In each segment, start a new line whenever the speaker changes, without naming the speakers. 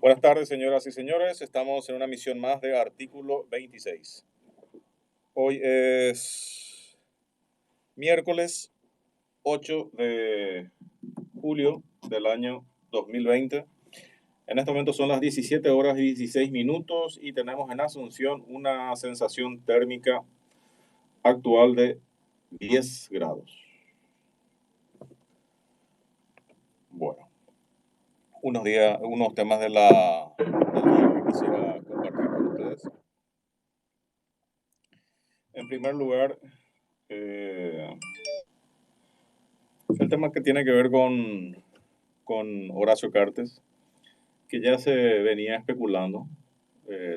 Buenas tardes, señoras y señores. Estamos en una misión más de Artículo 26. Hoy es miércoles 8 de julio del año 2020. En este momento son las 17 horas y 16 minutos y tenemos en Asunción una sensación térmica actual de 10 grados. Bueno, unos temas del día que quisiera compartir con ustedes. En primer lugar, el tema que tiene que ver con Horacio Cartes, que ya se venía especulando,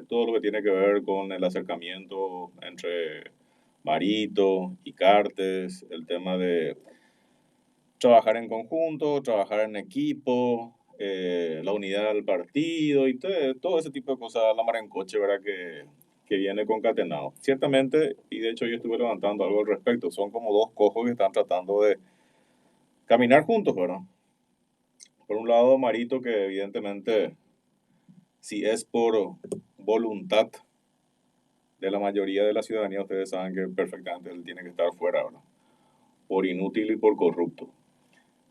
todo lo que tiene que ver con el acercamiento entre Marito y Cartes, el tema de trabajar en conjunto, trabajar en equipo, la unidad del partido y todo ese tipo de cosas, la mar en coche, ¿verdad? Que viene concatenado. Ciertamente, y de hecho yo estuve levantando algo al respecto, son como dos cojos que están tratando de caminar juntos, ¿verdad? Por un lado, Marito, que evidentemente, si es por voluntad de la mayoría de la ciudadanía, ustedes saben que perfectamente él tiene que estar fuera, ¿verdad? Por inútil y por corrupto.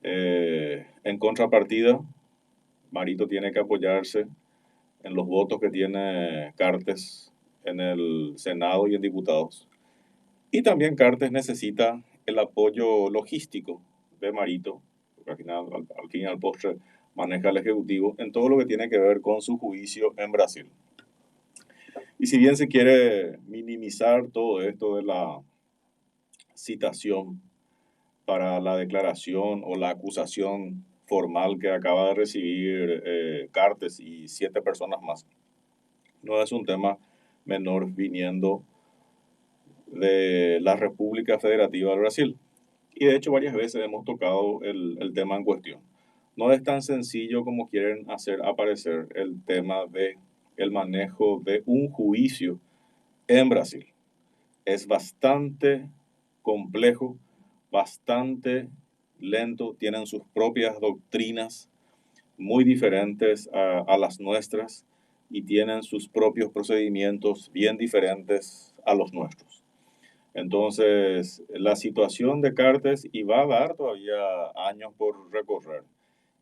En contrapartida, Marito tiene que apoyarse en los votos que tiene Cartes en el Senado y en diputados. Y también Cartes necesita el apoyo logístico de Marito, porque al final, al fin y al postre, maneja el Ejecutivo en todo lo que tiene que ver con su juicio en Brasil. Y si bien se quiere minimizar todo esto de la citación para la declaración o la acusación formal que acaba de recibir Cartes y 7 personas más, no es un tema menor viniendo de la República Federativa de Brasil. Y de hecho varias veces hemos tocado el tema en cuestión. No es tan sencillo como quieren hacer aparecer el tema de el manejo de un juicio en Brasil. Es bastante complejo, bastante lento, tienen sus propias doctrinas muy diferentes a las nuestras y tienen sus propios procedimientos bien diferentes a los nuestros. Entonces, la situación de Cartes y va a dar todavía años por recorrer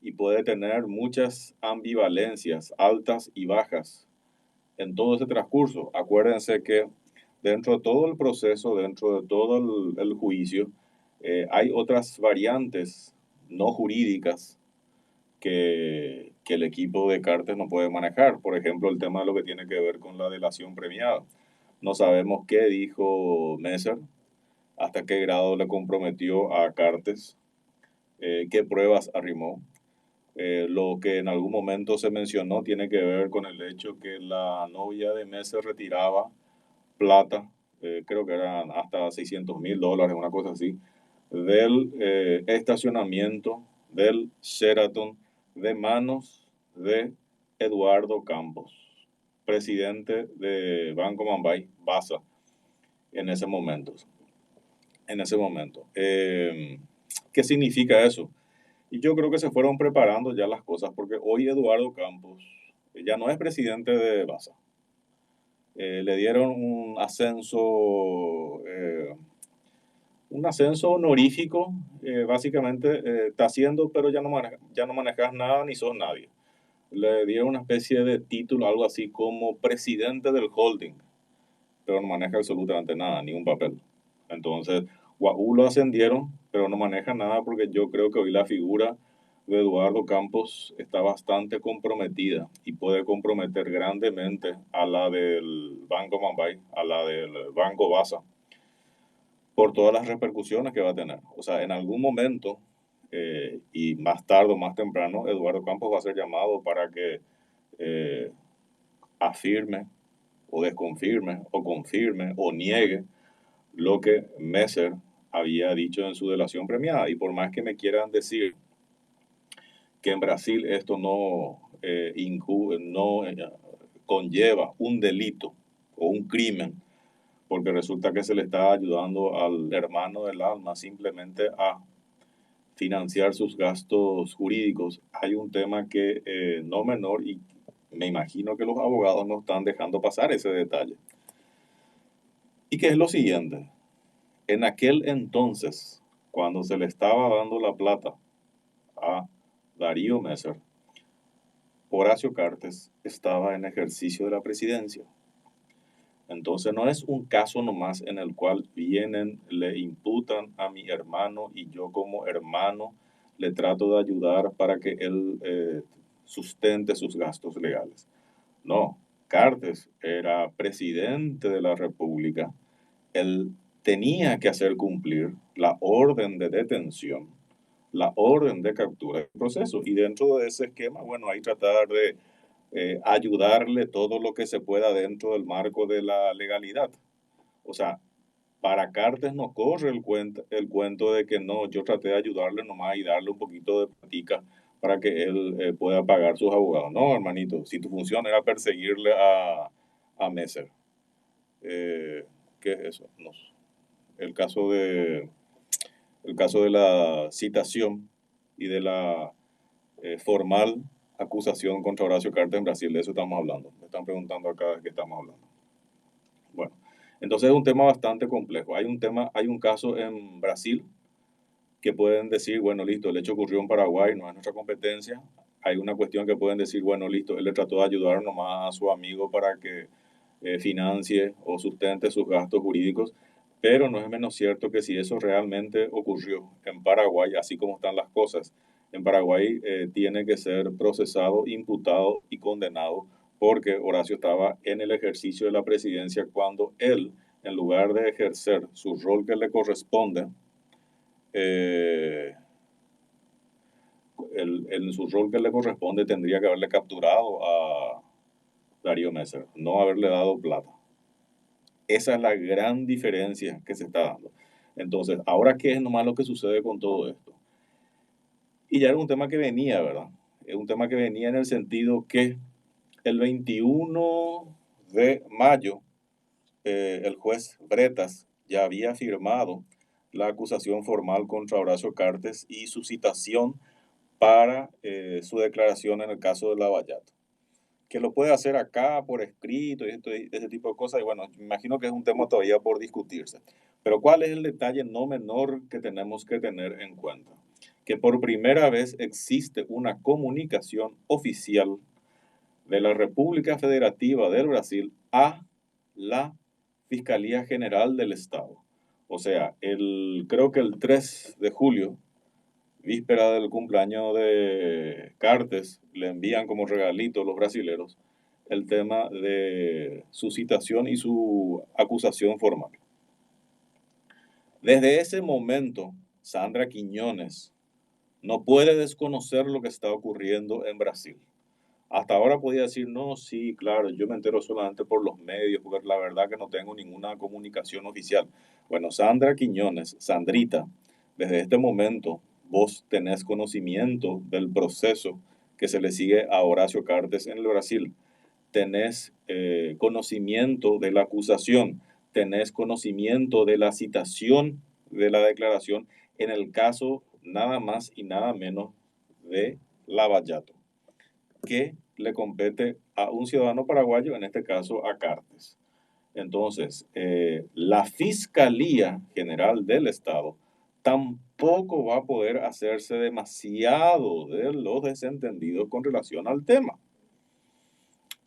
y puede tener muchas ambivalencias, altas y bajas en todo ese transcurso. Acuérdense que dentro de todo el proceso, dentro de todo el juicio, hay otras variantes no jurídicas que el equipo de Cartes no puede manejar. Por ejemplo, el tema de lo que tiene que ver con la delación premiada. No sabemos qué dijo Messer, hasta qué grado le comprometió a Cartes, qué pruebas arrimó. Lo que en algún momento se mencionó tiene que ver con el hecho que la novia de Messer retiraba plata, creo que eran hasta $600,000, una cosa así, del estacionamiento del Sheraton de manos de Eduardo Campos, presidente de Banco Mambay, BASA, en ese momento. ¿Qué significa eso? Y yo creo que se fueron preparando ya las cosas, porque hoy Eduardo Campos ya no es presidente de BASA. Le dieron un ascenso honorífico, básicamente está haciendo, pero ya no manejas nada ni sos nadie. Le dieron una especie de título, algo así como presidente del holding, pero no maneja absolutamente nada, ni un papel. Entonces, Wahoo lo ascendieron, pero no maneja nada porque yo creo que hoy la figura de Eduardo Campos está bastante comprometida y puede comprometer grandemente a la del Banco Mambay, a la del Banco Basa, por todas las repercusiones que va a tener. O sea, en algún momento, y más tarde o más temprano, Eduardo Campos va a ser llamado para que afirme o desconfirme o confirme o niegue lo que Messer había dicho en su delación premiada. Y por más que me quieran decir que en Brasil esto no conlleva un delito o un crimen, porque resulta que se le está ayudando al hermano del alma simplemente a financiar sus gastos jurídicos. Hay un tema que no menor y Me imagino que los abogados no están dejando pasar ese detalle. Y que es lo siguiente, en aquel entonces, cuando se le estaba dando la plata a Darío Messer, Horacio Cartes estaba en ejercicio de la presidencia. Entonces no es un caso nomás en el cual vienen, le imputan a mi hermano y yo como hermano le trato de ayudar para que él sustente sus gastos legales. No, Cartes era presidente de la República. Él tenía que hacer cumplir la orden de detención, la orden de captura del proceso. Y dentro de ese esquema, bueno, hay tratar de ayudarle todo lo que se pueda dentro del marco de la legalidad. O sea, para Cartes no corre el cuento de que no, yo traté de ayudarle nomás y darle un poquito de platica para que él pueda pagar sus abogados. No, hermanito, si tu función era perseguirle a Messer, eh, ¿qué es eso? No, el caso de el caso de la citación y de la formal acusación contra Horacio Cartes en Brasil, de eso estamos hablando. Me están preguntando acá de qué estamos hablando. Bueno, entonces es un tema bastante complejo. Hay un caso en Brasil que pueden decir, bueno, listo, el hecho ocurrió en Paraguay, no es nuestra competencia. Hay una cuestión que pueden decir, bueno, listo, él le trató de ayudar nomás a su amigo para que financie o sustente sus gastos jurídicos, pero no es menos cierto que si eso realmente ocurrió en Paraguay, así como están las cosas, en Paraguay tiene que ser procesado, imputado y condenado porque Horacio estaba en el ejercicio de la presidencia cuando él, en lugar de ejercer su rol que le corresponde, eh, en su rol que le corresponde tendría que haberle capturado a Darío Messer, no haberle dado plata. Esa es la gran diferencia que se está dando. Entonces, ahora, ¿qué es nomás lo que sucede con todo esto? Y ya era un tema que venía, ¿verdad? Es un tema que venía en el sentido que el 21 de mayo, el juez Bretas ya había firmado la acusación formal contra Horacio Cartes y su citación para su declaración en el caso de Lavallato. Que lo puede hacer acá por escrito y ese tipo de cosas. Y bueno, me imagino que es un tema todavía por discutirse. Pero ¿cuál es el detalle no menor que tenemos que tener en cuenta? Que por primera vez existe una comunicación oficial de la República Federativa del Brasil a la Fiscalía General del Estado. O sea, creo que el 3 de julio, víspera del cumpleaños de Cartes, le envían como regalito los brasileros el tema de su citación y su acusación formal. Desde ese momento, Sandra Quiñones no puede desconocer lo que está ocurriendo en Brasil. Hasta ahora podía decir, no, sí, claro, yo me entero solamente por los medios, porque la verdad que no tengo ninguna comunicación oficial. Bueno, Sandra Quiñones, Sandrita, desde este momento vos tenés conocimiento del proceso que se le sigue a Horacio Cartes en el Brasil. Tenés conocimiento de la acusación, tenés conocimiento de la citación de la declaración en el caso nada más y nada menos de Lavallato, que le compete a un ciudadano paraguayo, en este caso a Cartes. Entonces, la Fiscalía General del Estado tampoco va a poder hacerse demasiado de los desentendidos con relación al tema.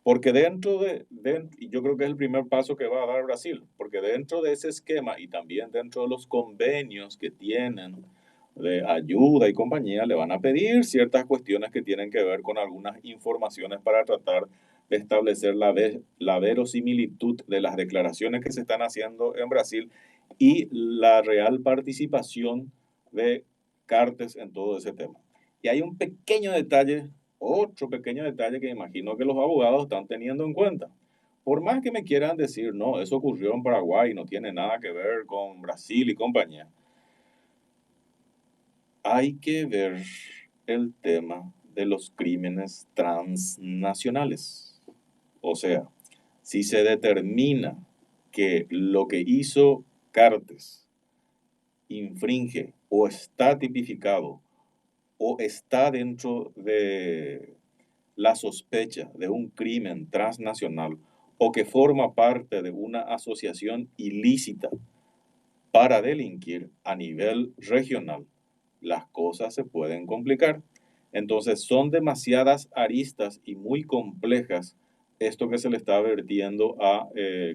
Porque y yo creo que es el primer paso que va a dar Brasil, porque dentro de ese esquema y también dentro de los convenios que tienen de ayuda y compañía, le van a pedir ciertas cuestiones que tienen que ver con algunas informaciones para tratar de establecer la verosimilitud de las declaraciones que se están haciendo en Brasil y la real participación de Cartes en todo ese tema. Y hay un pequeño detalle, otro pequeño detalle que imagino que los abogados están teniendo en cuenta. Por más que me quieran decir, no, eso ocurrió en Paraguay, no tiene nada que ver con Brasil y compañía, hay que ver el tema de los crímenes transnacionales. O sea, si se determina que lo que hizo Cartes infringe o está tipificado o está dentro la sospecha de un crimen transnacional o que forma parte de una asociación ilícita para delinquir a nivel regional, las cosas se pueden complicar. Entonces son demasiadas aristas y muy complejas esto que se le está vertiendo a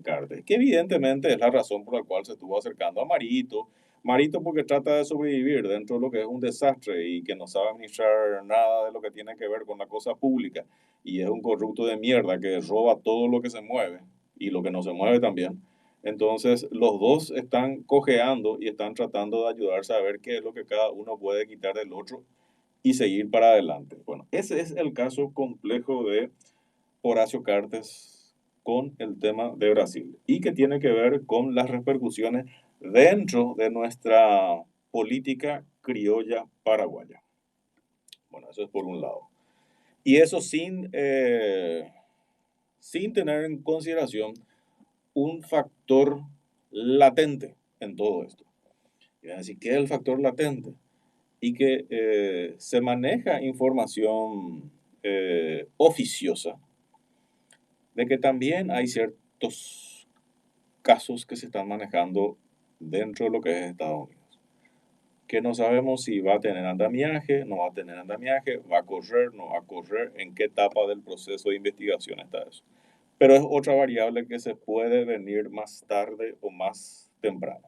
Cartes, que evidentemente es la razón por la cual se estuvo acercando a Marito. Marito porque trata de sobrevivir dentro de lo que es un desastre y que no sabe administrar nada de lo que tiene que ver con la cosa pública y es un corrupto de mierda que roba todo lo que se mueve y lo que no se mueve también. Entonces, los dos están cojeando y están tratando de ayudarse a ver qué es lo que cada uno puede quitar del otro y seguir para adelante. Bueno, ese es el caso complejo de Horacio Cartes con el tema de Brasil y que tiene que ver con las repercusiones dentro de nuestra política criolla paraguaya. Bueno, eso es por un lado. Y eso sin tener en consideración un factor latente en todo esto. Y van a decir, ¿qué es el factor latente? Y que se maneja información oficiosa de que también hay ciertos casos que se están manejando dentro de lo que es Estados Unidos. Que no sabemos si va a tener andamiaje, no va a tener andamiaje, va a correr, no va a correr, en qué etapa del proceso de investigación está eso. Pero es otra variable que se puede venir más tarde o más temprano.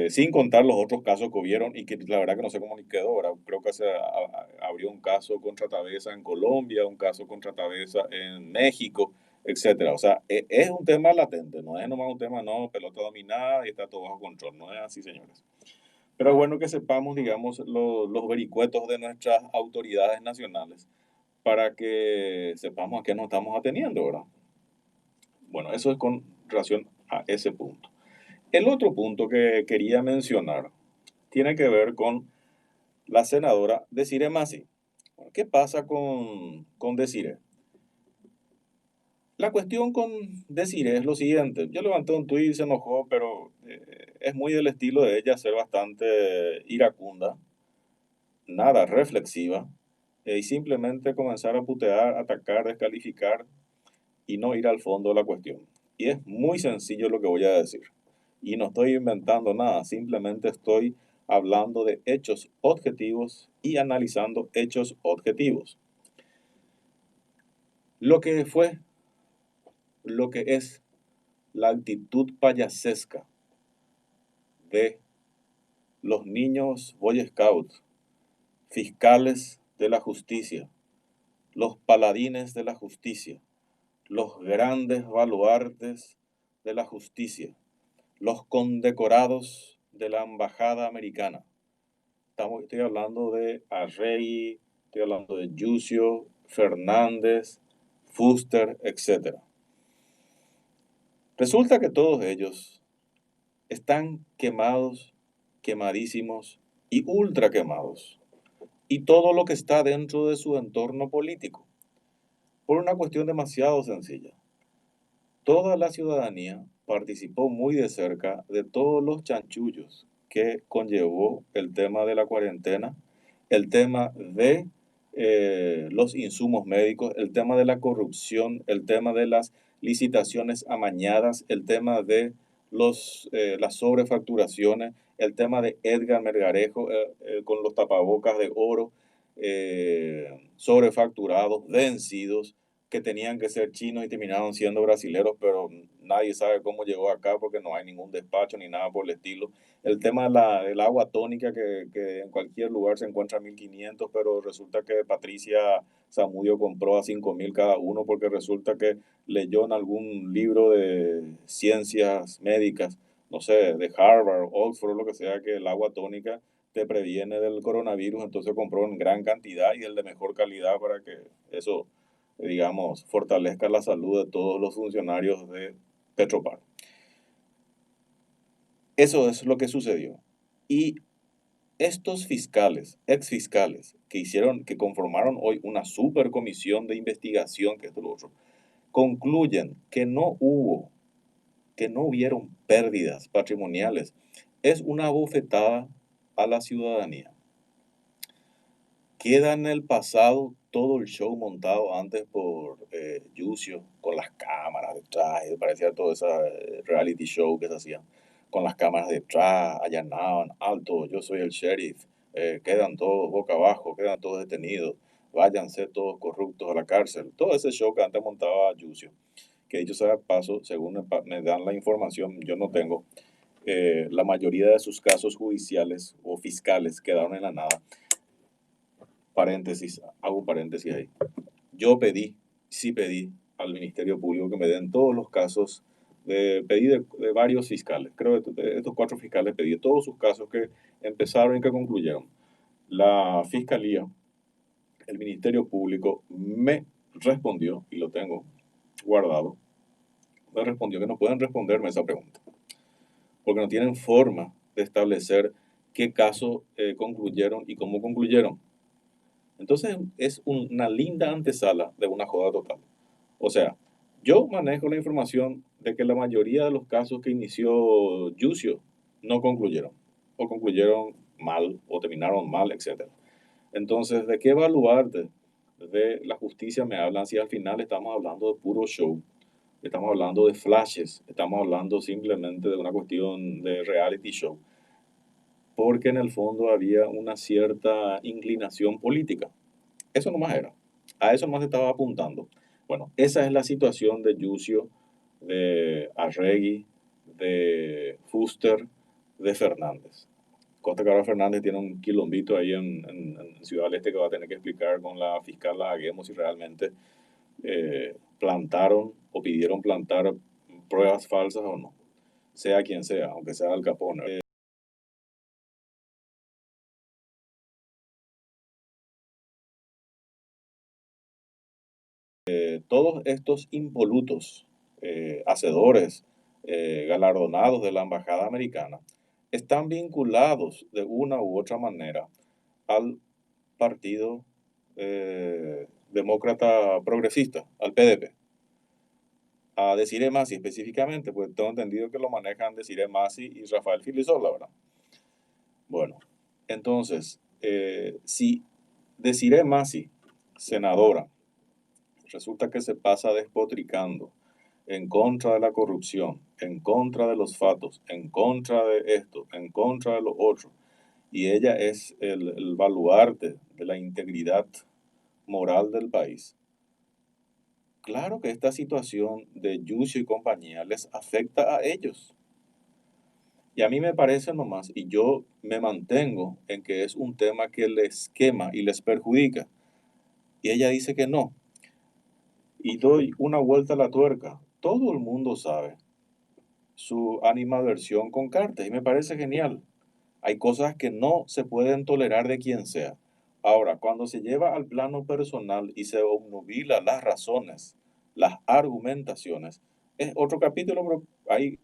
Sin contar los otros casos que hubieron y que la verdad que no sé cómo ni quedó. Ahora creo que abrió un caso contra Tabesa en Colombia, un caso contra Tabesa en México, etcétera. O sea, es un tema latente, no es nomás un tema, no, pelota dominada y está todo bajo control. No es así, señores. Pero es bueno que sepamos, digamos, los vericuetos de nuestras autoridades nacionales para que sepamos a qué nos estamos ateniendo, ¿verdad? Bueno, eso es con relación a ese punto. El otro punto que quería mencionar tiene que ver con la senadora Desiree Masi. ¿Qué pasa con Desiree? La cuestión con Desiree es lo siguiente. Yo levanté un tuit y se enojó, pero es muy del estilo de ella ser bastante iracunda, nada reflexiva, y simplemente comenzar a putear, atacar, descalificar y no ir al fondo de la cuestión. Y es muy sencillo lo que voy a decir. Y no estoy inventando nada, simplemente estoy hablando de hechos objetivos y analizando hechos objetivos. Lo que fue, lo que es la actitud payasesca de los niños Boy Scouts, fiscales de la justicia, los paladines de la justicia, los grandes baluartes de la justicia, los condecorados de la embajada americana. Estoy hablando de Arrey, estoy hablando de Yucio, Fernández, Fuster, etc. Resulta que todos ellos están quemados, quemadísimos y ultra quemados. Y todo lo que está dentro de su entorno político. Por una cuestión demasiado sencilla. Toda la ciudadanía participó muy de cerca de todos los chanchullos que conllevó el tema de la cuarentena, el tema de los insumos médicos, el tema de la corrupción, el tema de las licitaciones amañadas, el tema de las sobrefacturaciones, el tema de Edgar Melgarejo con los tapabocas de oro sobrefacturados, vencidos, que tenían que ser chinos y terminaron siendo brasileros, pero nadie sabe cómo llegó acá porque no hay ningún despacho ni nada por el estilo. El tema del agua tónica que en cualquier lugar se encuentra a 1.500, pero resulta que Patricia Zamudio compró a 5.000 cada uno porque resulta que leyó en algún libro de ciencias médicas, no sé, de Harvard, Oxford, lo que sea, que el agua tónica te previene del coronavirus, entonces compró en gran cantidad y el de mejor calidad para que eso, digamos, fortalezca la salud de todos los funcionarios de Petropar. Eso es lo que sucedió. Y estos fiscales, exfiscales, que conformaron hoy una supercomisión de investigación, que esto es lo otro, concluyen que no hubieron pérdidas patrimoniales. Es una bofetada a la ciudadanía. Queda en el pasado todo el show montado antes por Yucio, con las cámaras detrás, y parecía todo ese reality show que se hacía, con las cámaras detrás, allanaban, alto, yo soy el sheriff, quedan todos boca abajo, quedan todos detenidos, váyanse todos corruptos a la cárcel. Todo ese show que antes montaba Yucio, que dicho sea de paso, según me dan la información, yo no tengo, la mayoría de sus casos judiciales o fiscales quedaron en la nada. Paréntesis, hago un paréntesis ahí. Yo sí pedí al Ministerio Público que me den todos los casos, pedí de varios fiscales, creo que de estos 4 fiscales pedí todos sus casos que empezaron y que concluyeron. La Fiscalía, el Ministerio Público me respondió, y lo tengo guardado, me respondió que no pueden responderme esa pregunta, porque no tienen forma de establecer qué casos concluyeron y cómo concluyeron. Entonces es una linda antesala de una joda total. O sea, yo manejo la información de que la mayoría de los casos que inició Yucio no concluyeron, o concluyeron mal, o terminaron mal, etc. Entonces, ¿de qué baluarte de la justicia me hablan si al final estamos hablando de puro show? Estamos hablando de flashes, estamos hablando simplemente de una cuestión de reality show, porque en el fondo había una cierta inclinación política. Eso nomás era. A eso nomás estaba apuntando. Bueno, esa es la situación de Yucio, de Arregui, de Fuster, de Fernández. Costa Cabral Fernández tiene un quilombito ahí en Ciudad del Este que va a tener que explicar con la fiscal Aguemo si realmente plantaron o pidieron plantar pruebas falsas o no, sea quien sea, aunque sea Al Capone. Todos estos impolutos, hacedores, galardonados de la embajada americana, están vinculados de una u otra manera al partido demócrata progresista, al PDP. A Desiree Masi específicamente, pues tengo entendido que lo manejan Desiree Masi y Rafael Filisol, la verdad. Bueno, entonces, si Desiree Masi, senadora, resulta que se pasa despotricando en contra de la corrupción, en contra de los fatos, en contra de esto, en contra de lo otro, y ella es el baluarte de la integridad moral del país. Claro que esta situación de Yucio y compañía les afecta a ellos. Y a mí me parece nomás, y yo me mantengo en que es un tema que les quema y les perjudica. Y ella dice que no. Y doy una vuelta a la tuerca. Todo el mundo sabe su animadversión con Cartes y me parece genial. Hay cosas que no se pueden tolerar de quien sea. Ahora, cuando se lleva al plano personal y se obnubila las razones, las argumentaciones, es otro capítulo, pero ahí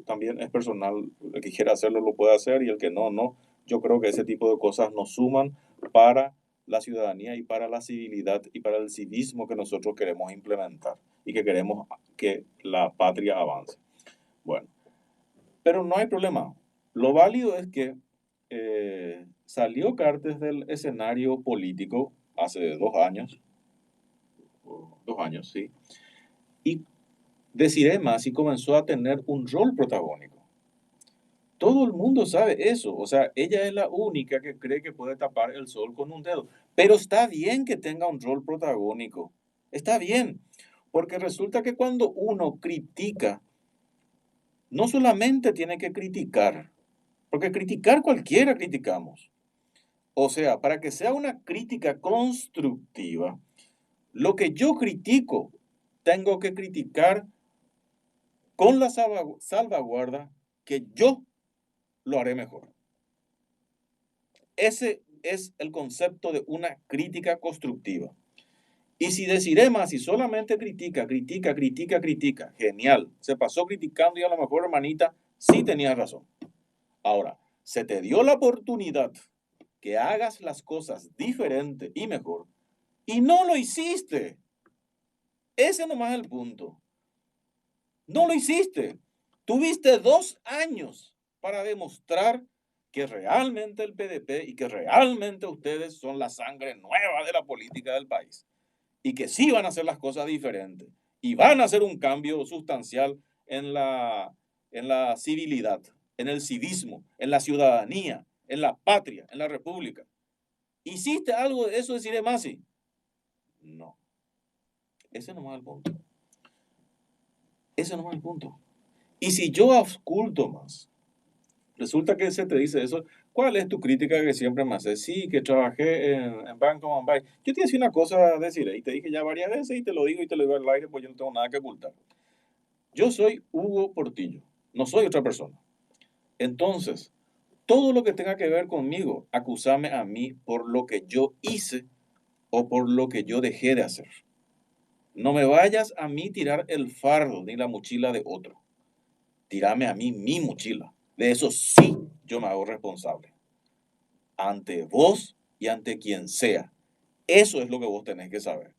también es personal. El que quiera hacerlo lo puede hacer y el que no, no. Yo creo que ese tipo de cosas nos suman para la ciudadanía y para la civilidad y para el civismo que nosotros queremos implementar y que queremos que la patria avance. Bueno, pero no hay problema. Lo válido es que salió Cartes del escenario político hace 2 años, 2 años, sí, y Desiree Masi comenzó a tener un rol protagónico. Todo el mundo sabe eso, o sea, ella es la única que cree que puede tapar el sol con un dedo, pero está bien que tenga un rol protagónico, está bien, porque resulta que cuando uno critica, no solamente tiene que criticar, porque criticar cualquiera criticamos. O sea, para que sea una crítica constructiva, lo que yo critico, tengo que criticar con la salvaguarda que yo lo haré mejor. Ese es el concepto de una crítica constructiva. Y si deciré más, si solamente critica, genial. Se pasó criticando y a lo mejor, hermanita, sí tenías razón. Ahora, se te dio la oportunidad que hagas las cosas diferente y mejor, y no lo hiciste. Ese nomás es el punto. No lo hiciste. Tuviste 2 años para demostrar que realmente el PDP y que realmente ustedes son la sangre nueva de la política del país y que sí van a hacer las cosas diferentes y van a hacer un cambio sustancial en la civilidad, en el civismo, en la ciudadanía, en la patria, en la república. ¿Hiciste algo de eso, deciré Masi? No, ese no es el punto. Ese no es el punto. Y si yo oculto más, resulta que se te dice eso. ¿Cuál es tu crítica que siempre me haces? Sí, que trabajé en Banco Mumbai. Yo te decía una cosa a decir y te dije ya varias veces y te lo digo y te lo digo al aire, pues yo no tengo nada que ocultar. Yo soy Hugo Portillo, no soy otra persona. Entonces, todo lo que tenga que ver conmigo, acusame a mí por lo que yo hice o por lo que yo dejé de hacer. No me vayas a mí tirar el fardo ni la mochila de otro. Tírame a mí mi mochila. De eso sí yo me hago responsable. Ante vos y ante quien sea. Eso es lo que vos tenés que saber.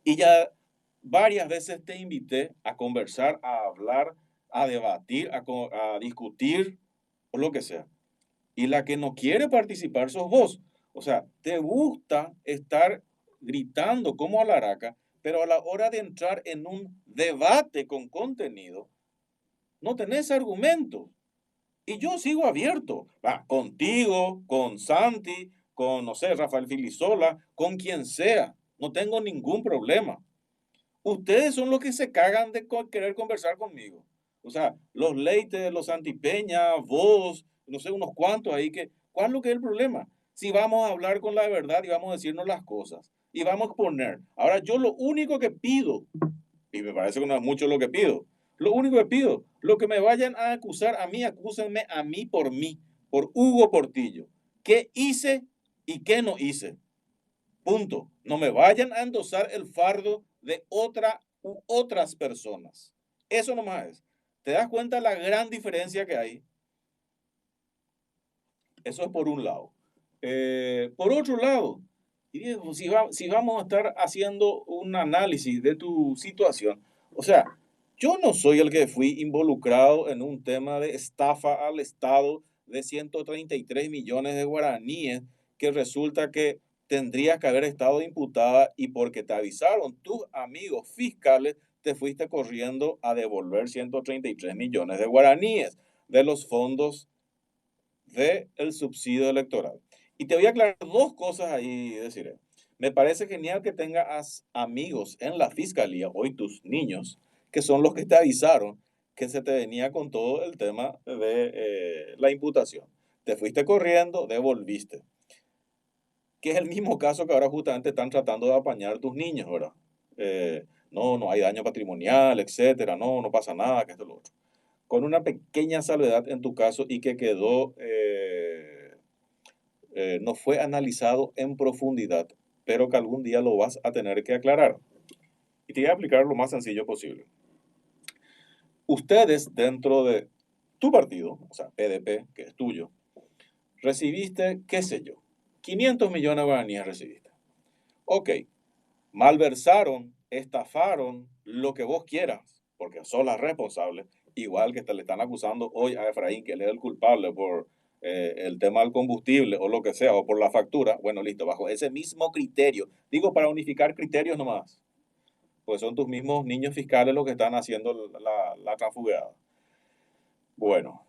Y ya varias veces te invité a conversar, a hablar, a debatir, a discutir, o lo que sea. Y la que no quiere participar sos vos. O sea, te gusta estar gritando como alaraca, pero a la hora de entrar en un debate con contenido, no tenés argumentos. Y yo sigo abierto, contigo, con Santi, con, no sé, Rafael Filisola, con quien sea. No tengo ningún problema. Ustedes son los que se cagan de querer conversar conmigo. O sea, los Leites, los Santipeña, vos, no sé, unos cuantos ahí que, ¿cuál es lo que es el problema? Si vamos a hablar con la verdad y vamos a decirnos las cosas y vamos a exponer. Ahora, yo lo único que pido, y me parece que no es mucho lo que pido, lo único que pido, lo que me vayan a acusar a mí, acúsenme a mí, por Hugo Portillo. ¿Qué hice y qué no hice? Punto. No me vayan a endosar el fardo de otra u otras personas. Eso nomás es. ¿Te das cuenta la gran diferencia que hay? Eso es por un lado. Por otro lado, si vamos a estar haciendo un análisis de tu situación, o sea, yo no soy el que fui involucrado en un tema de estafa al Estado de 133 millones de guaraníes, que resulta que tendrías que haber estado imputada y porque te avisaron tus amigos fiscales, te fuiste corriendo a devolver 133 millones de guaraníes de los fondos del subsidio electoral. Y te voy a aclarar dos cosas ahí, deciré. Me parece genial que tengas amigos en la fiscalía, hoy tus niños, que son los que te avisaron que se te venía con todo el tema de la imputación. Te fuiste corriendo, devolviste. Que es el mismo caso que ahora justamente están tratando de apañar tus niños, ¿verdad? No, no hay daño patrimonial, etcétera, no, no pasa nada, que esto es lo otro. Con una pequeña salvedad en tu caso y que quedó no fue analizado en profundidad, pero que algún día lo vas a tener que aclarar. Y te voy a explicar lo más sencillo posible. Ustedes dentro de tu partido, o sea, PDP, que es tuyo, recibiste, qué sé yo, 500 millones de guaraníes recibiste. Ok, malversaron, estafaron, lo que vos quieras, porque son las responsables, igual que le están acusando hoy a Efraín, que él es el culpable por el tema del combustible o lo que sea, o por la factura. Bueno, listo, bajo ese mismo criterio, digo para unificar criterios nomás, pues son tus mismos niños fiscales los que están haciendo la transfugiada. Bueno,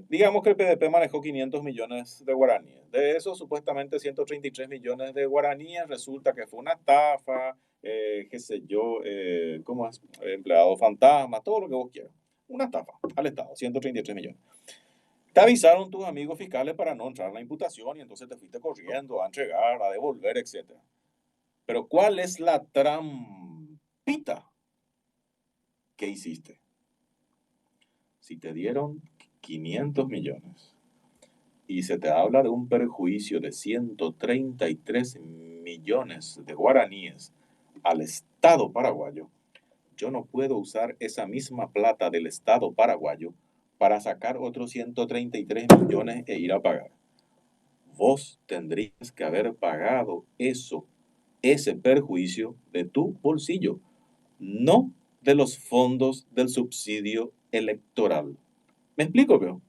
digamos que el PDP manejó 500 millones de guaraníes. De esos, supuestamente 133 millones de guaraníes, resulta que fue una estafa, qué sé yo, ¿cómo es? Empleado fantasma, todo lo que vos quieras. Una estafa al Estado, 133 millones. Te avisaron tus amigos fiscales para no entrar en la imputación y entonces te fuiste corriendo a entregar, a devolver, etcétera. Pero ¿cuál es la trampita que hiciste? Si te dieron 500 millones y se te habla de un perjuicio de 133 millones de guaraníes al Estado paraguayo, yo no puedo usar esa misma plata del Estado paraguayo para sacar otros 133 millones e ir a pagar. Vos tendrías que haber pagado eso, ese perjuicio de tu bolsillo, no de los fondos del subsidio electoral. ¿Me explico, veo?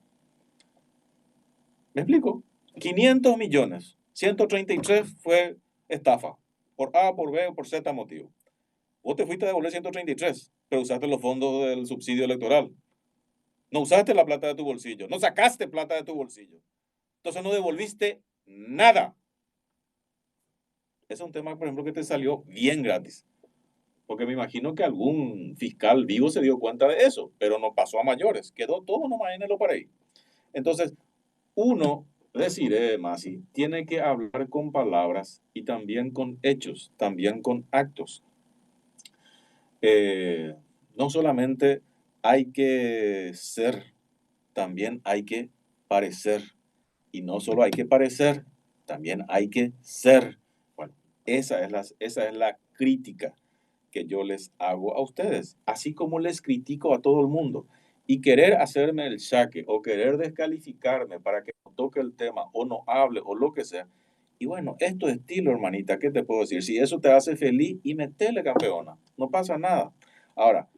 ¿Me explico? 500 millones, 133 fue estafa, por A, por B o por Z motivo. Vos te fuiste a devolver 133, pero usaste los fondos del subsidio electoral. No usaste la plata de tu bolsillo, no sacaste plata de tu bolsillo. Entonces no devolviste nada. Ese es un tema, por ejemplo, que te salió bien gratis. Porque me imagino que algún fiscal vivo se dio cuenta de eso, pero no pasó a mayores. Quedó todo nomás en el por ahí. Entonces, uno, decir, Masi, tiene que hablar con palabras y también con hechos, también con actos. Eh, no solamente hay que ser, también hay que parecer. Y no solo hay que parecer, también hay que ser. Bueno, esa es la crítica que yo les hago a ustedes, así como les critico a todo el mundo. Y querer hacerme el saque o querer descalificarme para que no toque el tema o no hable o lo que sea. Y bueno, esto es estilo, hermanita, ¿qué te puedo decir? Si eso te hace feliz y metele, campeona, no pasa nada. Ahora,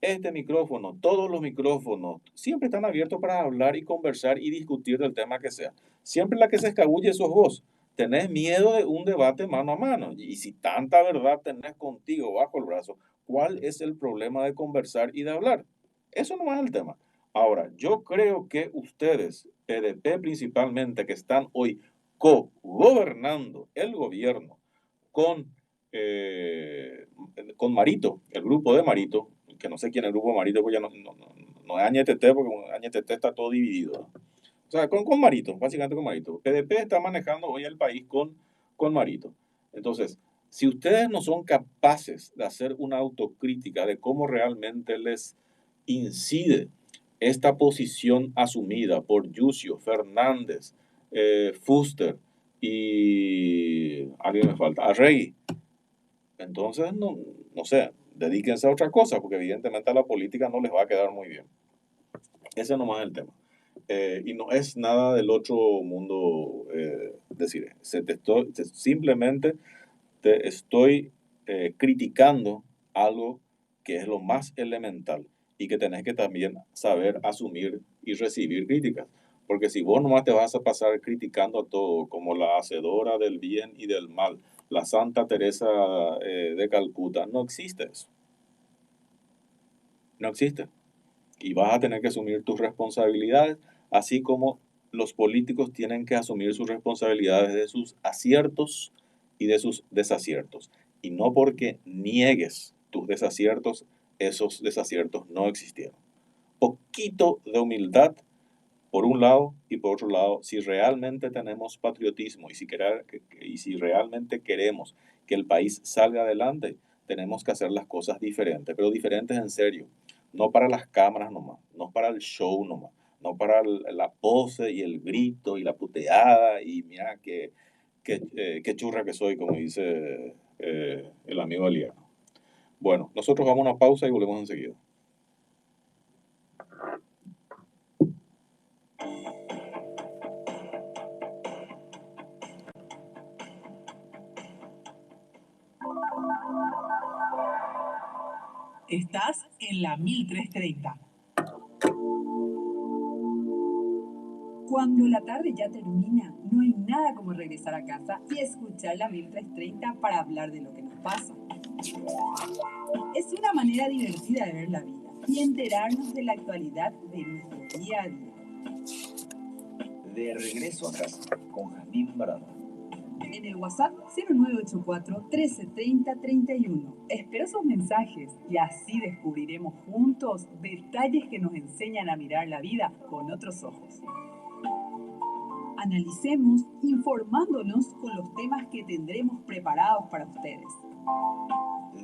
este micrófono, todos los micrófonos, siempre están abiertos para hablar y conversar y discutir del tema que sea. Siempre la que se escabulle sos vos. Tenés miedo de un debate mano a mano. Y si tanta verdad tenés contigo bajo el brazo, ¿cuál es el problema de conversar y de hablar? Eso no es el tema. Ahora, yo creo que ustedes, PDP principalmente, que están hoy co-gobernando el gobierno con, eh, con Marito, el grupo de Marito, que no sé quién es el grupo de Marito, porque ya no es Añetete, porque Añetete está todo dividido, ¿no? O sea, con Marito, básicamente con Marito. PDP está manejando hoy el país con Marito. Entonces, si ustedes no son capaces de hacer una autocrítica de cómo realmente les incide esta posición asumida por Yucio, Fernández, Fuster y alguien me falta, Arrey, entonces no sé, dedíquense a otra cosa, porque evidentemente a la política no les va a quedar muy bien. Ese nomás es el tema. Y no es nada del otro mundo decir, simplemente te estoy criticando algo que es lo más elemental y que tenés que también saber asumir y recibir críticas. Porque si vos nomás te vas a pasar criticando a todo, como la hacedora del bien y del mal, la Santa Teresa de Calcuta, no existe eso. No existe. Y vas a tener que asumir tus responsabilidades, así como los políticos tienen que asumir sus responsabilidades de sus aciertos y de sus desaciertos. Y no porque niegues tus desaciertos, esos desaciertos no existieron. Poquito de humildad por un lado y por otro lado, si realmente tenemos patriotismo y si realmente queremos que el país salga adelante, tenemos que hacer las cosas diferentes, pero diferentes en serio, no para las cámaras nomás, no para el show nomás, no para la pose y el grito y la puteada y mira qué churra que soy, como dice el amigo Aliano. Bueno, nosotros vamos a una pausa y volvemos enseguida.
Estás en la 1330. Cuando la tarde ya termina, no hay nada como regresar a casa y escuchar la 1330 para hablar de lo que nos pasa. Es una manera divertida de ver la vida y enterarnos de la actualidad de nuestro día a día.
De regreso a casa con Jazmín Baranda.
En el WhatsApp 0984-1330-31. Espero sus mensajes y así descubriremos juntos detalles que nos enseñan a mirar la vida con otros ojos. Analicemos informándonos con los temas que tendremos preparados para ustedes.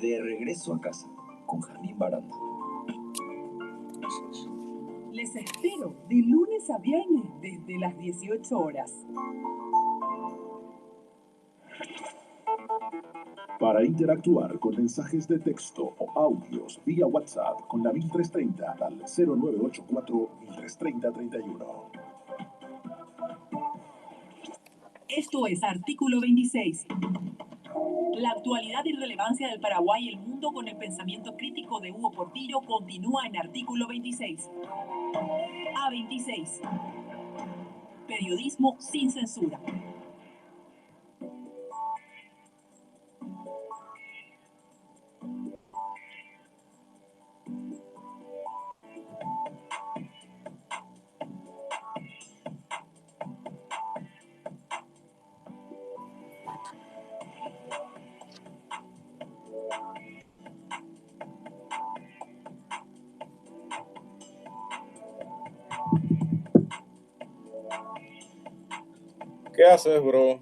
De regreso a casa con Jazmín Baranda.
Les espero de lunes a viernes desde las 18 horas.
Para interactuar con mensajes de texto o audios vía WhatsApp con la 1330 al 0984-1330-31.
Esto es Artículo 26. La actualidad y relevancia del Paraguay y el mundo con el pensamiento crítico de Hugo Portillo continúa en Artículo 26. A26. Periodismo sin censura.
¿Qué haces, bro?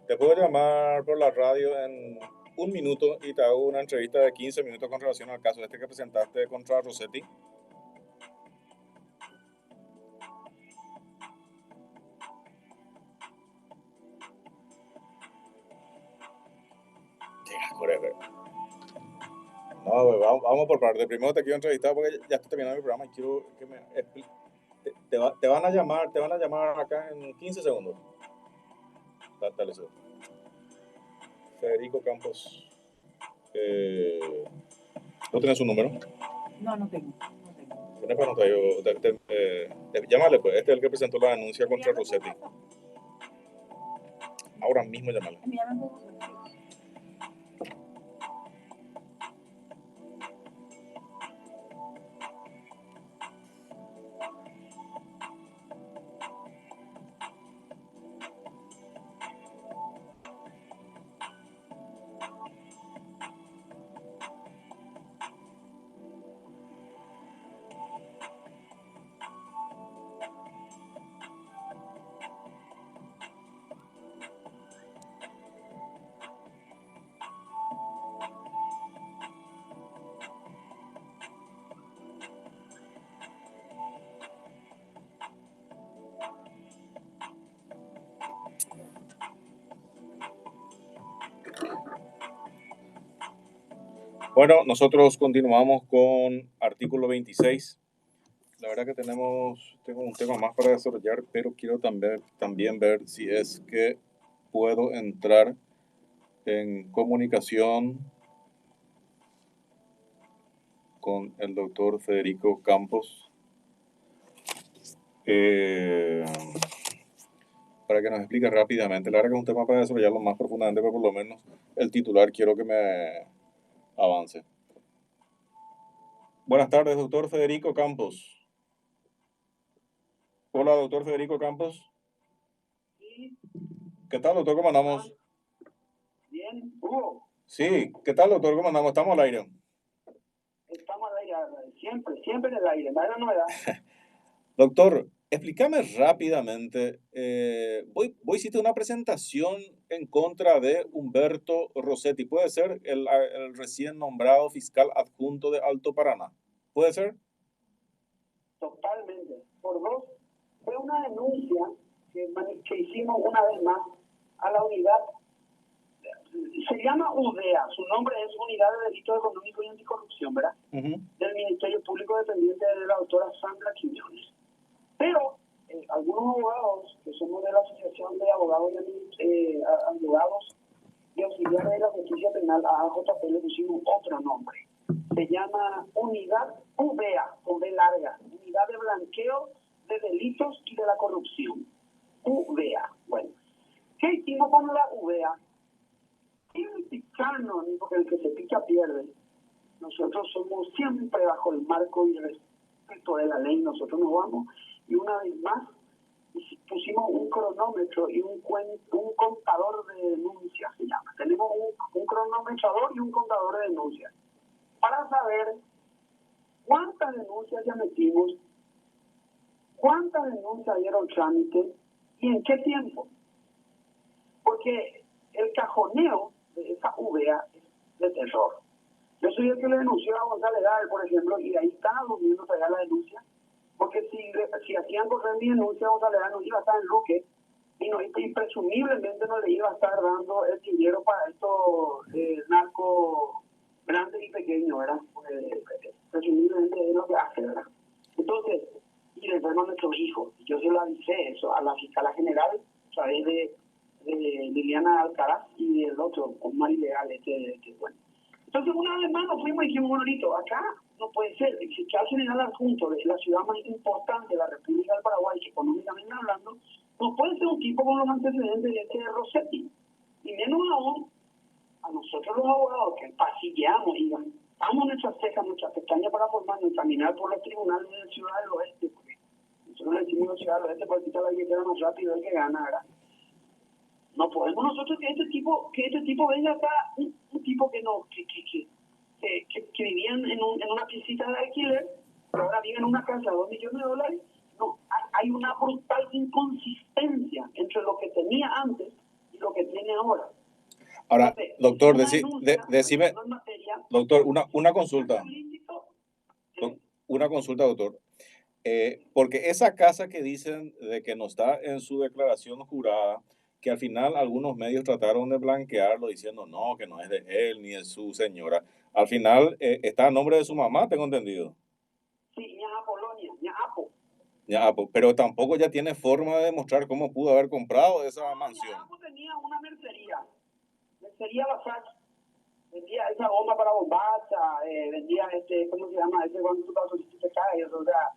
Te puedo llamar por la radio en un minuto y te hago una entrevista de 15 minutos con relación al caso este que presentaste contra Rossetti. Yeah, whatever. No, güey, vamos por parte. Primero te quiero entrevistar porque ya estoy terminando el programa y quiero que me expliques. Te van a llamar acá en 15 segundos. Dale eso. Federico Campos. ¿No tienes su número?
No tengo.
Tienes para anotar yo. Llámale, pues. Este es el que presentó la denuncia contra Rossetti. Ahora mismo llámale. Bueno, nosotros continuamos con artículo 26. La verdad que tengo un tema más para desarrollar, pero quiero también ver si es que puedo entrar en comunicación con el doctor Federico Campos para que nos explique rápidamente. La verdad que es un tema para desarrollarlo más profundamente, pero por lo menos el titular quiero que me avance. Buenas tardes, doctor Federico Campos. Hola, doctor Federico Campos.
Sí.
¿Qué tal, doctor? ¿Cómo andamos?
Bien, Hugo.
Sí, ¿qué tal, doctor? ¿Cómo andamos? Estamos al aire.
Estamos al aire, siempre en el aire, no hay novedad.
Doctor, explícame rápidamente. Vos hiciste una presentación en contra de Humberto Rossetti. ¿Puede ser el recién nombrado fiscal adjunto de Alto Paraná? ¿Puede ser?
Totalmente. Por dos, fue una denuncia que hicimos una vez más a la unidad. Se llama UDEA, su nombre es Unidad de Delitos Económicos y Anticorrupción, ¿verdad? Del Ministerio Público dependiente de la doctora Sandra Quiñones. Pero algunos abogados, que somos de la Asociación de Abogados y Auxiliares de la Justicia Penal, a AJP, le pusimos otro nombre. Se llama Unidad UBEA, con B larga, Unidad de Blanqueo de Delitos y de la Corrupción. UBEA. Bueno, ¿qué hicimos con la UBEA? Sin picarnos, porque el que se pica pierde. Nosotros somos siempre bajo el marco y respeto de la ley. Nosotros nos vamos y una vez más pusimos un cronómetro y un contador de denuncias, se llama. Tenemos un cronometrador y un contador de denuncias para saber cuántas denuncias ya metimos, cuántas denuncias dieron trámite y en qué tiempo. Porque el cajoneo de esa UBEA es de terror. Yo soy el que le denunció a González Dar, por ejemplo, y ahí estaba durmiendo para la denuncia, porque si hacían correr mi denuncia, González Dar no iba a estar en Luque, y presumiblemente no le iba a estar dando el dinero para estos narcos grandes y pequeños, ¿verdad? Presumiblemente es lo que hace, ¿verdad? Entonces, y le enferman a nuestros hijos. Yo se lo avisé eso a la fiscala general, a través de Liliana Alcaraz y el otro, Omar Ilegal, bueno. Entonces, una vez más nos fuimos y dijimos, bueno, listo, acá no puede ser. El fiscal general adjunto de la ciudad más importante de la República del Paraguay, que económicamente hablando, no puede ser un tipo con los antecedentes de este Rossetti. Y menos aún a nosotros los abogados que pasilleamos y gastamos nuestras cejas, nuestras pestañas para formarnos y caminar por los tribunales de Ciudad del Oeste. Porque nosotros le decimos Ciudad del Oeste porque quita la billetera más rápido el que gana, ¿verdad? No podemos nosotros que este tipo venga acá, un tipo que no, que vivían en una piecita de alquiler, que ahora viven en una casa de $2 millones. No, hay una brutal inconsistencia entre lo que tenía antes y lo que tiene ahora.
Ahora,
Entonces,
doctor,
decime,
doctor, una consulta. Una consulta, doctor. Porque esa casa que dicen de que no está en su declaración jurada, que al final algunos medios trataron de blanquearlo diciendo no, que no es de él ni de su señora. Al final está a nombre de su mamá, tengo entendido.
Sí, ña Polonia, ña Apo.
Ya, pero tampoco ya tiene forma de demostrar cómo pudo haber comprado esa mansión.
Ña Apo tenía una mercería Versace. Vendía esa bomba para bombacha, vendía ¿cómo se llama? Ese cuando tú pasas y te caes, o sea.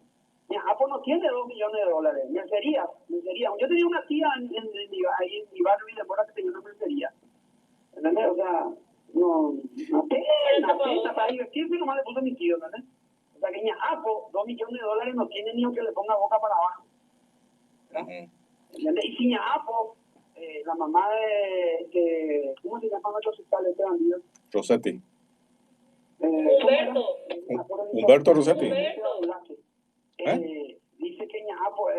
Ña Apo no tiene $2 millones. Mercería. Yo tenía una tía ahí en mi barrio de Mora que tenía una mercería. ¿Entendés? O sea, no pena, para divertirse nomás le puso mi tío, ¿entendés? O sea que Ña Apo, $2 millones no tiene ni aunque le ponga boca para abajo. ¿Entendés? Y si Ña Apo, la mamá de ¿cómo se llama nuestro fiscal este bandido?
Rossetti.
Humberto
Rossetti.
Dice que Ña Apo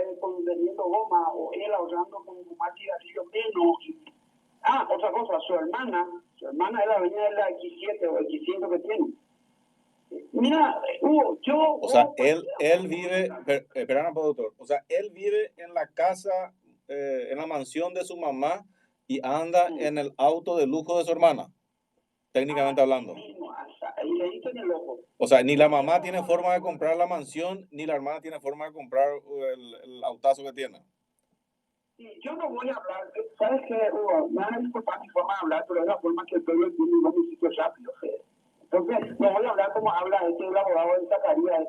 vendiendo goma o él ahorrando con más cigarrillos menos. Otra cosa, su hermana es la dueña de la X7 o X5 que tiene. Mira, Hugo,
o sea, él vive, espera un poco, doctor, o sea, él vive en la casa, en la mansión de su mamá y anda en el auto de lujo de su hermana, técnicamente hablando. O sea, ni la mamá tiene forma de comprar la mansión, ni la hermana tiene forma de comprar el autazo que tiene.
Sí, yo no voy a hablar, ¿sabes qué, Hugo? Me van a disculpar mi forma de hablar, pero es la forma que el pueblo tiene y los sitios rápidos. Entonces, no voy a hablar como habla el abogado de Zacarías,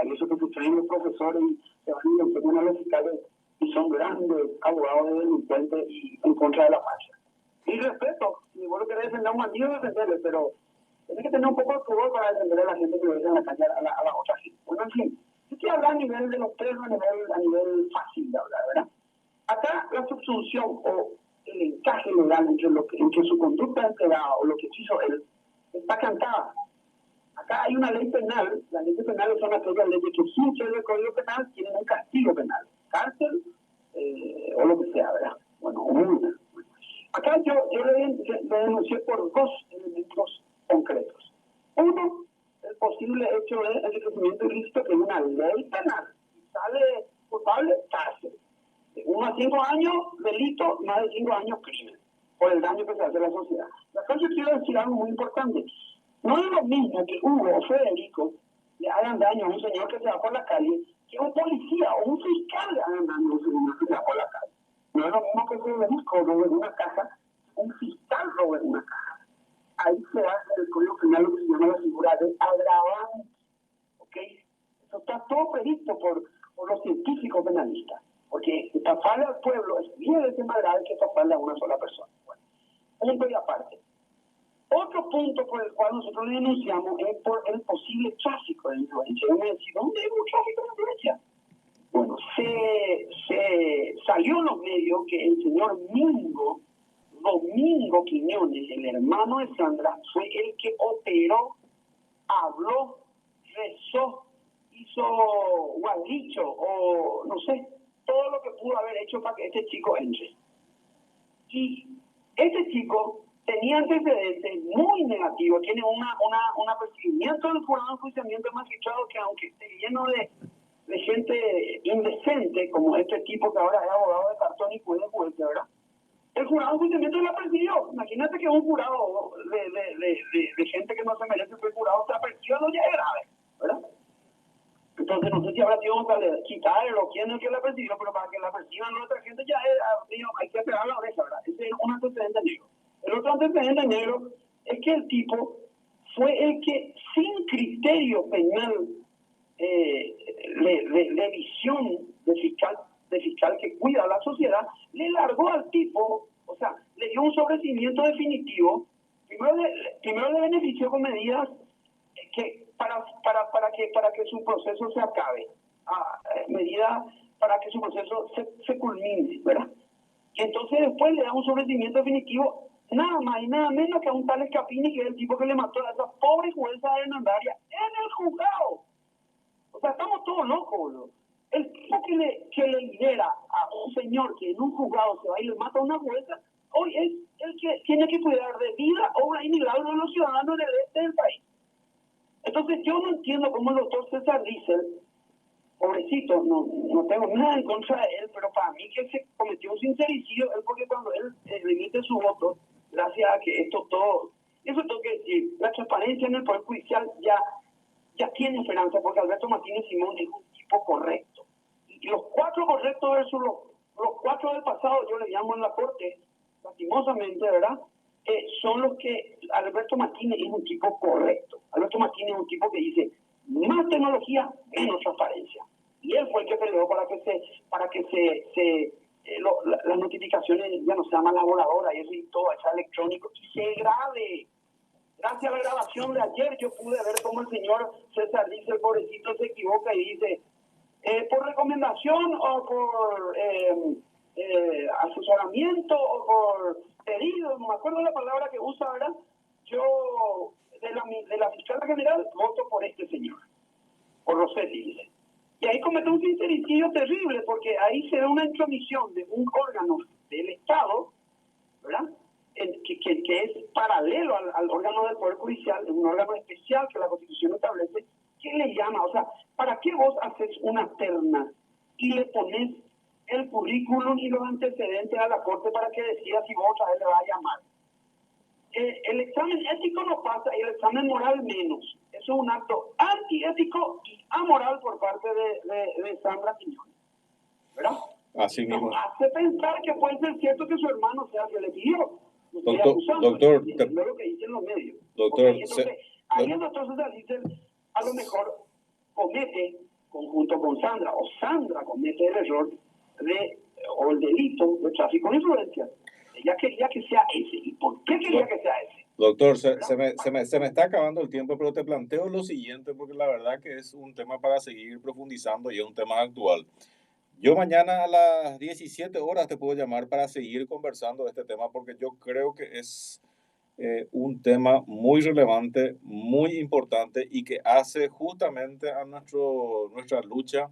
y eso que se traen los profesores y se van y enseñan a los fiscales y son grandes abogados de delincuentes y en contra de la patria. Y respeto, si vos lo querés defender a un bandido, defenderle, pero tenés que tener un poco de pudor para defender a la gente que lo deja en la calle a la otra gente. Bueno, en fin, yo quiero hablar a nivel de los presos, a nivel fácil de hablar, ¿verdad? Acá la subsunción o el encaje legal entre su conducta entregada o lo que hizo él está cantada. Acá hay una ley penal, las leyes penales son aquellas leyes que sin ser del Código Penal tienen un castigo penal, cárcel o lo que sea, ¿verdad? Bueno, o multa. Acá yo le denuncié por dos elementos concretos. Uno, el posible hecho de enriquecimiento ilícito, que es una ley penal. Si sale culpable, cárcel. De 1 a 5 años, delito, más de 5 años, crimen, por el daño que se hace a la sociedad. Acá yo quiero decir algo muy importante. No es lo mismo que Hugo o Federico le hagan daño a un señor que se va por la calle, que un policía o un fiscal le hagan daño a un señor que se va por la calle. No es lo mismo que Federico robe una caja, un fiscal robe una caja. Ahí se hace el Código Penal lo que se llama la figura de agravante. ¿Ok? Eso está todo previsto por los científicos penalistas. Porque estafarle al pueblo es 10 veces más grave que estafarle a una sola persona. Bueno, punto y aparte. Otro punto por el cual nosotros le denunciamos es por el posible tráfico de influencia. Y me decía, ¿dónde hay un tráfico de influencia? Bueno, se salió en los medios que el señor Domingo Quiñones, el hermano de Sandra, fue el que operó, habló, rezó, hizo gualicho o no sé, todo lo que pudo haber hecho para que este chico entre. Y este chico tenía antecedentes muy negativos, tiene un apercibimiento del jurado de enjuiciamiento magistrado que aunque esté lleno de gente indecente, como este tipo que ahora es abogado de cartón y puede juez, ¿verdad? El jurado de enjuiciamiento lo apercibió. Imagínate que un jurado de gente que no se merece ser jurado te aperciba, no ya es grave, ¿verdad? Entonces no sé si habrá sido para quitarlo, quién es el que la persiguió, pero para que la persigan a otra gente ya hay que pegar la oreja, ¿verdad? Ese es un antecedente negro. El otro antecedente negro es que el tipo fue el que, sin criterio penal de visión de fiscal que cuida a la sociedad, le largó al tipo, o sea, le dio un sobreseimiento definitivo. Primero le benefició con medidas que para que su proceso se acabe, medidas para que su proceso se culmine, ¿verdad? Y entonces después le da un sobreseimiento definitivo, nada más y nada menos que a un tal Escapini, que es el tipo que le mató a esa pobre jueza de Hernandaria en el juzgado. O sea, estamos todos locos, boludo. El tipo que le lidera a un señor que en un juzgado se va y le mata a una jueza, hoy es el que tiene que cuidar de vida, obra y milagro de los ciudadanos del este del país. Entonces yo no entiendo cómo el doctor César Riesel, pobrecito, no tengo nada en contra de él, pero para mí que se cometió un sincericidio es porque cuando él remite su voto, gracias a que esto todo, eso tengo que decir, la transparencia en el Poder Judicial ya tiene esperanza, porque Alberto Martínez Simón es un tipo correcto. Y los 4 correctos versus los 4 del pasado, yo le llamo en la corte, lastimosamente, ¿verdad? Son los que Alberto Martínez es un tipo correcto. Alberto Martínez es un tipo que dice, más tecnología, menos transparencia. Y él fue el que peleó para que las notificaciones ya no sean más laboradoras y eso y todo, sea electrónico y se grabe. Gracias a la grabación de ayer yo pude ver cómo el señor César dice, el pobrecito se equivoca y dice, por recomendación o por asesoramiento o por pedido, no me acuerdo la palabra que usa, ¿verdad? Yo, de la fiscal general, voto por este señor, por Rossetti, dice. Y ahí comete un sincericidio terrible, porque ahí se da una intromisión de un órgano del Estado, ¿verdad? Que es paralelo al órgano del Poder Judicial, es un órgano especial que la Constitución establece, que le llama, o sea, ¿para qué vos haces una terna y le pones el currículum y los antecedentes a la Corte para que decida si vos otra vez le va a llamar? El examen ético no pasa y el examen moral menos. Eso es un acto antiético y amoral por parte de Sandra Quiñones, ¿verdad?
Así mismo.
Nos hace pensar que puede ser cierto que su hermano sea el que le pidió.
Doctor,
es lo que dicen los medios.
Doctor,
okay, entonces, ahí el doctor César dice, a lo mejor comete, conjunto con Sandra, o Sandra comete el error o el delito de tráfico de influencia. Ella quería que sea ese. ¿Y por qué quería que sea ese?
Doctor, se me está acabando el tiempo, pero te planteo lo siguiente, porque la verdad que es un tema para seguir profundizando y es un tema actual. Yo mañana a las 17 horas te puedo llamar para seguir conversando de este tema, porque yo creo que es un tema muy relevante, muy importante y que hace justamente a nuestra lucha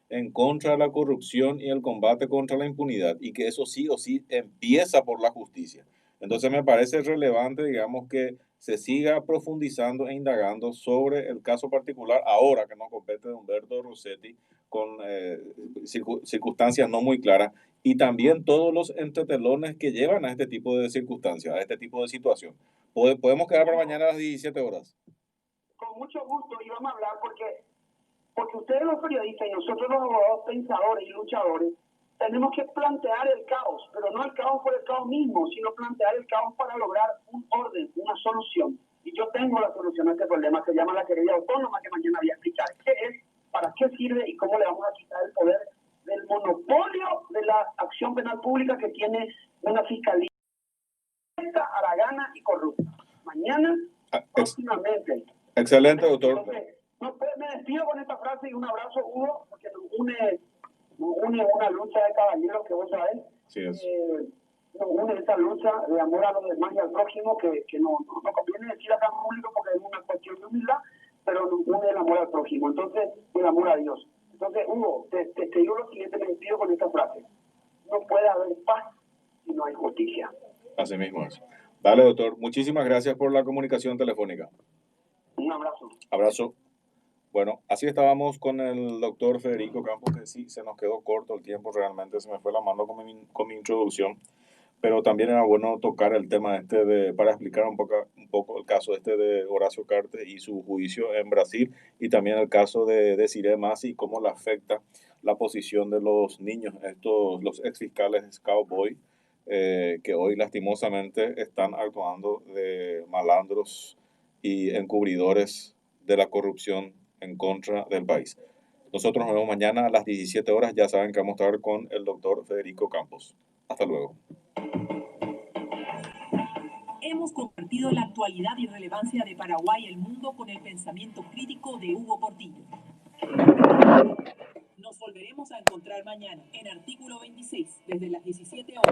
en contra de la corrupción y el combate contra la impunidad, y que eso sí o sí empieza por la justicia. Entonces me parece relevante, digamos, que se siga profundizando e indagando sobre el caso particular ahora que nos compete de Humberto Rossetti, con circunstancias no muy claras, y también todos los entretelones que llevan a este tipo de circunstancias, a este tipo de situación. ¿Podemos quedar para mañana a las 17 horas?
Con mucho gusto, y vamos a hablar porque ustedes los periodistas y nosotros los abogados pensadores y luchadores tenemos que plantear el caos, pero no el caos por el caos mismo, sino plantear el caos para lograr un orden, una solución. Y yo tengo la solución a este problema, que se llama la querella autónoma, que mañana voy a explicar qué es, para qué sirve y cómo le vamos a quitar el poder del monopolio de la acción penal pública que tiene una fiscalía haragana y corrupta. Mañana, próximamente.
Excelente, doctor.
Entonces, me despido con esta frase y un abrazo, Hugo, porque nos une una lucha de caballeros que vos sabés.
Sí,
nos une esa lucha de amor a los demás y al prójimo, que no conviene decir acá en público porque es una cuestión de humildad, pero nos une el amor al prójimo, entonces el amor a Dios. Entonces, Hugo, te digo lo siguiente, me despido con esta frase: no puede haber paz si no hay justicia.
Así mismo es. Dale, doctor. Muchísimas gracias por la comunicación telefónica.
Un abrazo.
Abrazo. Bueno, así estábamos con el doctor Federico Campos, que sí, se nos quedó corto el tiempo, realmente se me fue la mano con mi introducción, pero también era bueno tocar el tema para explicar un poco el caso de Horacio Cartes y su juicio en Brasil, y también el caso de Desiree Masi y cómo le afecta la posición de los niños, los exfiscales cowboy, que hoy lastimosamente están actuando de malandros y encubridores de la corrupción en contra del país. Nosotros nos vemos mañana a las 17 horas. Ya saben que vamos a estar con el doctor Federico Campos. Hasta luego.
Hemos compartido la actualidad y relevancia de Paraguay y el mundo con el pensamiento crítico de Hugo Portillo. Nos volveremos a encontrar mañana en Artículo 26, desde las 17 horas.